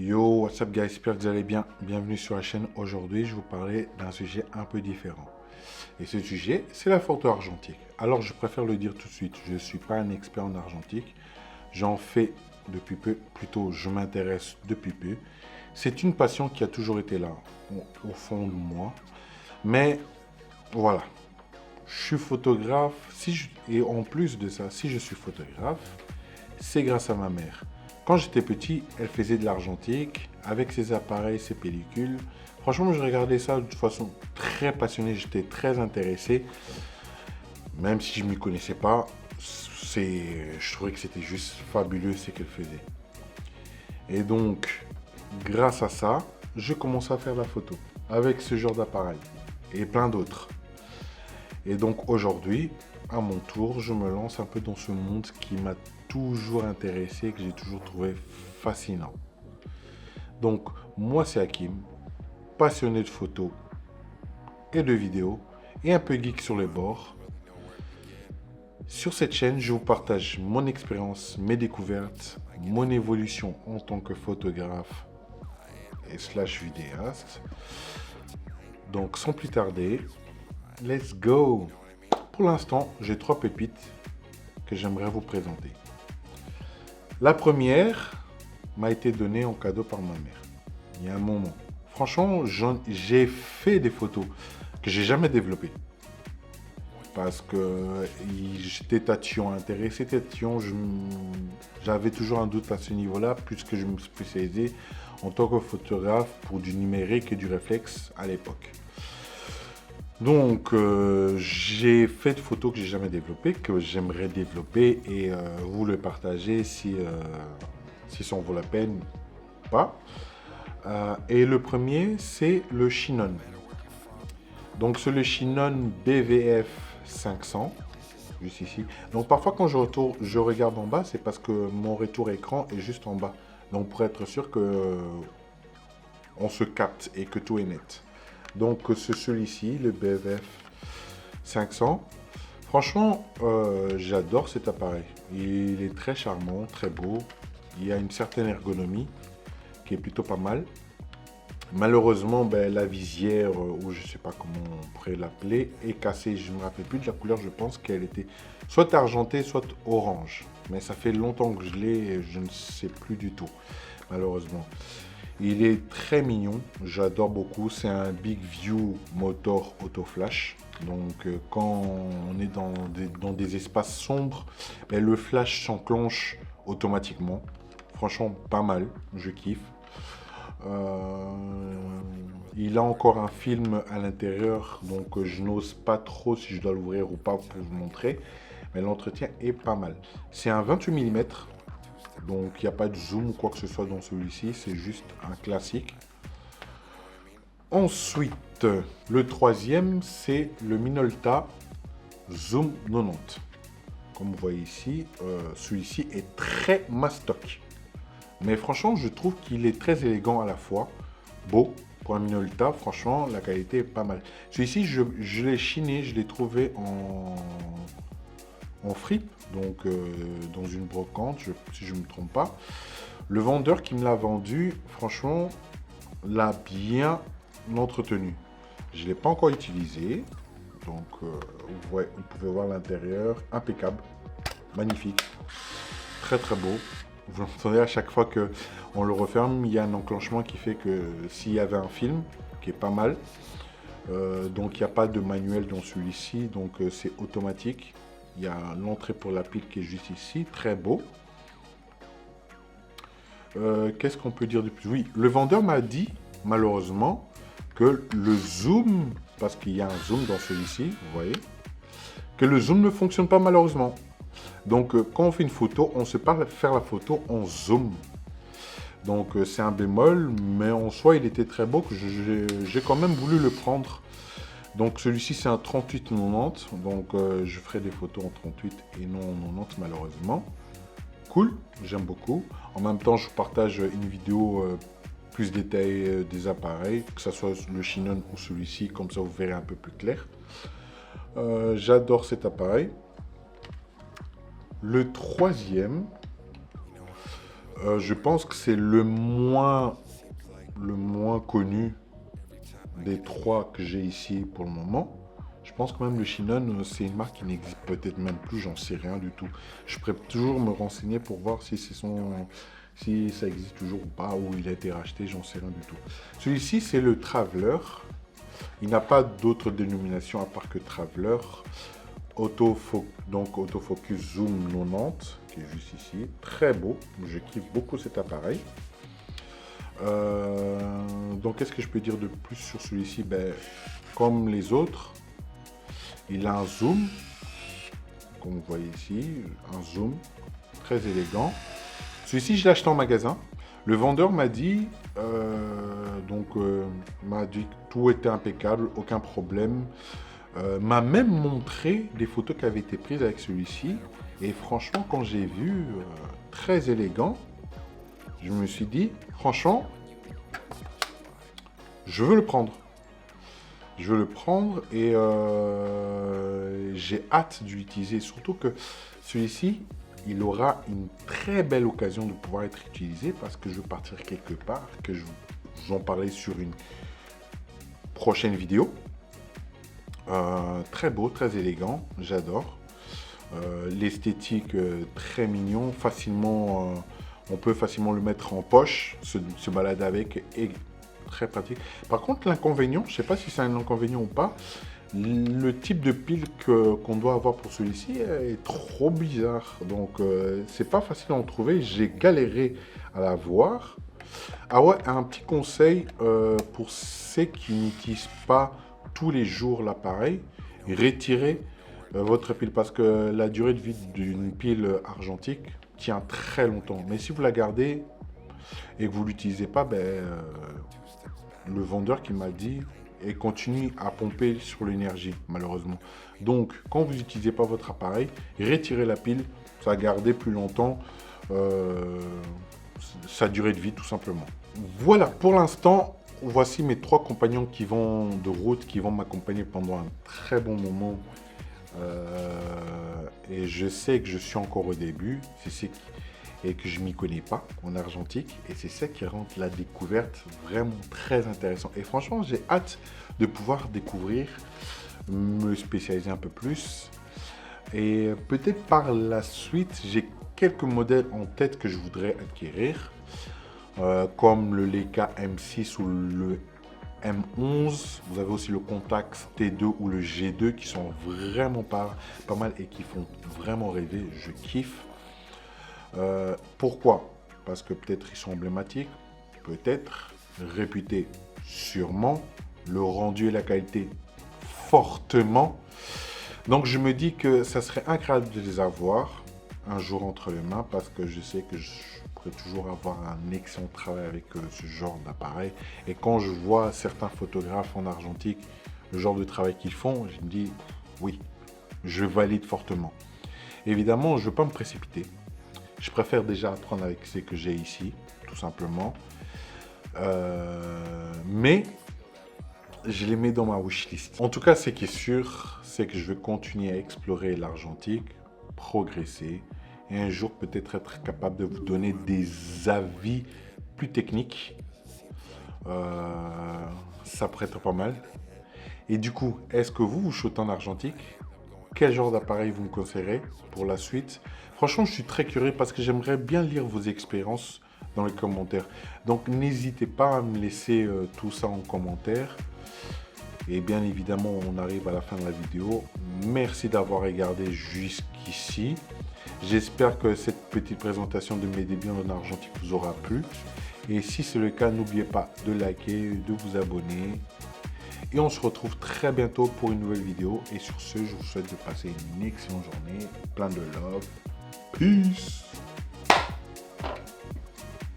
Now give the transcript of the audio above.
Yo, what's up guys, j'espère que vous allez bien. Bienvenue sur la chaîne. Aujourd'hui, je vais vous parler d'un sujet un peu différent. Et ce sujet, c'est la photo argentique. Alors, je préfère le dire tout de suite, je ne suis pas un expert en argentique. J'en fais depuis peu, plutôt je m'intéresse depuis peu. C'est une passion qui a toujours été là, au fond de moi. Mais voilà, je suis photographe. Et en plus de ça, si je suis photographe, c'est grâce à ma mère. Quand j'étais petit, elle faisait de l'argentique avec ses appareils, ses pellicules. Franchement, je regardais ça de façon très passionnée, j'étais très intéressé. Même si je ne m'y connaissais pas, je trouvais que c'était juste fabuleux ce qu'elle faisait. Et donc, grâce à ça, je commence à faire la photo avec ce genre d'appareil et plein d'autres. Et donc aujourd'hui, à mon tour, je me lance un peu dans ce monde qui m'a toujours intéressé, que j'ai toujours trouvé fascinant. Donc, moi c'est Hakim, passionné de photos et de vidéos, et un peu geek sur les bords. Sur cette chaîne, je vous partage mon expérience, mes découvertes, mon évolution en tant que photographe et slash vidéaste. Donc, sans plus tarder, let's go! Pour l'instant, j'ai 3 pépites que j'aimerais vous présenter. La première m'a été donnée en cadeau par ma mère, il y a un moment. Franchement, j'ai fait des photos que j'ai jamais développées. Parce que j'étais tatillon, intéressé tatillon, j'avais toujours un doute à ce niveau-là, puisque je me spécialisais en tant que photographe pour du numérique et du réflexe à l'époque. Donc, j'ai fait des photos que j'ai jamais développées, que j'aimerais développer et vous le partager si ça en vaut la peine ou pas. Et le premier, c'est le Chinon. Donc, c'est le Chinon BVF 500, juste ici. Donc, parfois, quand je regarde en bas, c'est parce que mon retour écran est juste en bas. Donc, pour être sûr que on se capte et que tout est net. Donc, c'est celui-ci, le BVF 500. Franchement, j'adore cet appareil. Il est très charmant, très beau. Il y a une certaine ergonomie qui est plutôt pas mal. Malheureusement, la visière, ou je ne sais pas comment on pourrait l'appeler, est cassée. Je ne me rappelle plus de la couleur, je pense qu'elle était soit argentée, soit orange. Mais ça fait longtemps que je l'ai et je ne sais plus du tout, malheureusement. Il est très mignon, j'adore beaucoup. C'est un Big View Motor Auto Flash. Donc quand on est dans des espaces sombres, le flash s'enclenche automatiquement. Franchement, pas mal, je kiffe. Il a encore un film à l'intérieur, donc je n'ose pas trop si je dois l'ouvrir ou pas pour vous montrer. Mais l'entretien est pas mal. C'est un 28 mm. Donc, il n'y a pas de zoom ou quoi que ce soit dans celui-ci. C'est juste un classique. Ensuite, le troisième, c'est le Minolta Zoom 90. Comme vous voyez ici, celui-ci est très mastoc. Mais franchement, je trouve qu'il est très élégant à la fois. Beau pour un Minolta. Franchement, la qualité est pas mal. Celui-ci, je l'ai chiné. Je l'ai trouvé en fripe, donc dans une brocante, si je ne me trompe pas. Le vendeur qui me l'a vendu, franchement, l'a bien entretenu. Je ne l'ai pas encore utilisé, donc vous pouvez voir l'intérieur, impeccable, magnifique, très très beau. Vous entendez à chaque fois qu'on le referme, il y a un enclenchement qui fait que s'il y avait un film, qui est pas mal, donc il n'y a pas de manuel dans celui-ci, donc c'est automatique. Il y a l'entrée pour la pile qui est juste ici, très beau. Qu'est-ce qu'on peut dire de plus? Oui, le vendeur m'a dit, malheureusement, que le zoom, parce qu'il y a un zoom dans celui-ci, vous voyez, que le zoom ne fonctionne pas malheureusement. Donc, quand on fait une photo, on ne sait pas faire la photo en zoom. Donc, c'est un bémol, mais en soi, il était très beau, que j'ai quand même voulu le prendre. Donc celui-ci c'est un 38-90, donc je ferai des photos en 38 et non en 90 malheureusement. Cool, j'aime beaucoup. En même temps je vous partage une vidéo plus détaillée des appareils, que ce soit le Chinon ou celui-ci, comme ça vous verrez un peu plus clair. J'adore cet appareil. Le troisième, Je pense que c'est le moins connu des trois que j'ai ici pour le moment. Je pense que même le Chinon, c'est une marque qui n'existe peut-être même plus, j'en sais rien du tout. Je pourrais toujours me renseigner pour voir si si ça existe toujours ou pas, ou il a été racheté, j'en sais rien du tout. Celui-ci, c'est le Traveler. Il n'a pas d'autre dénomination à part que Traveler. Donc autofocus zoom 90, qui est juste ici. Très beau, je kiffe beaucoup cet appareil. Donc qu'est-ce que je peux dire de plus sur celui-ci? Comme les autres, il a un zoom, comme vous voyez ici, un zoom très élégant. Celui-ci, je l'ai acheté en magasin. Le vendeur m'a dit, m'a dit que tout était impeccable, aucun problème. M'a même montré des photos qui avaient été prises avec celui-ci. Et franchement, quand j'ai vu, très élégant, je me suis dit, franchement, je veux le prendre. Je veux le prendre et j'ai hâte de l'utiliser. Surtout que celui-ci, il aura une très belle occasion de pouvoir être utilisé parce que je vais partir quelque part, que j'en parlais sur une prochaine vidéo. Très beau, très élégant, j'adore. L'esthétique très mignon, facilement, on peut facilement le mettre en poche, se balader avec et très pratique. Par contre, l'inconvénient, je ne sais pas si c'est un inconvénient ou pas, le type de pile qu'on doit avoir pour celui-ci est trop bizarre. Donc, c'est pas facile à en trouver. J'ai galéré à la voir. Ah ouais, un petit conseil pour ceux qui n'utilisent pas tous les jours l'appareil, retirez votre pile parce que la durée de vie d'une pile argentique tient très longtemps. Mais si vous la gardez et que vous ne l'utilisez pas, le vendeur qui m'a dit et continue à pomper sur l'énergie, malheureusement. Donc, quand vous n'utilisez pas votre appareil, retirez la pile, ça va garder plus longtemps sa durée de vie, tout simplement. Voilà, pour l'instant, voici mes trois compagnons qui vont de route, qui vont m'accompagner pendant un très bon moment. Et je sais que je suis encore au début, et que je m'y connais pas en argentique. Et c'est ça qui rend la découverte vraiment très intéressante. Et franchement, j'ai hâte de pouvoir découvrir, me spécialiser un peu plus. Et peut-être par la suite, j'ai quelques modèles en tête que je voudrais acquérir. Comme le Leica M6 ou le M11. Vous avez aussi le Contax T2 ou le G2 qui sont vraiment pas mal et qui font vraiment rêver. Je kiffe. Pourquoi? Parce que peut-être ils sont emblématiques, peut-être réputés, sûrement, le rendu et la qualité fortement. Donc je me dis que ça serait incroyable de les avoir un jour entre les mains parce que je sais que je pourrais toujours avoir un excellent travail avec ce genre d'appareil. Et quand je vois certains photographes en argentique, le genre de travail qu'ils font, je me dis oui, je valide fortement. Évidemment, je ne veux pas me précipiter. Je préfère déjà apprendre avec ce que j'ai ici, tout simplement. Mais je les mets dans ma wishlist. En tout cas, ce qui est sûr, c'est que je vais continuer à explorer l'argentique, progresser, et un jour peut-être être capable de vous donner des avis plus techniques. Ça pourrait être pas mal. Et du coup, est-ce que vous shootez en argentique? Quel genre d'appareil vous me conseillerez pour la suite? Franchement, je suis très curieux parce que j'aimerais bien lire vos expériences dans les commentaires. Donc, n'hésitez pas à me laisser tout ça en commentaire. Et bien évidemment, on arrive à la fin de la vidéo. Merci d'avoir regardé jusqu'ici. J'espère que cette petite présentation de mes débuts en argentique vous aura plu. Et si c'est le cas, n'oubliez pas de liker, de vous abonner. Et on se retrouve très bientôt pour une nouvelle vidéo. Et sur ce, je vous souhaite de passer une excellente journée, plein de love. Peace!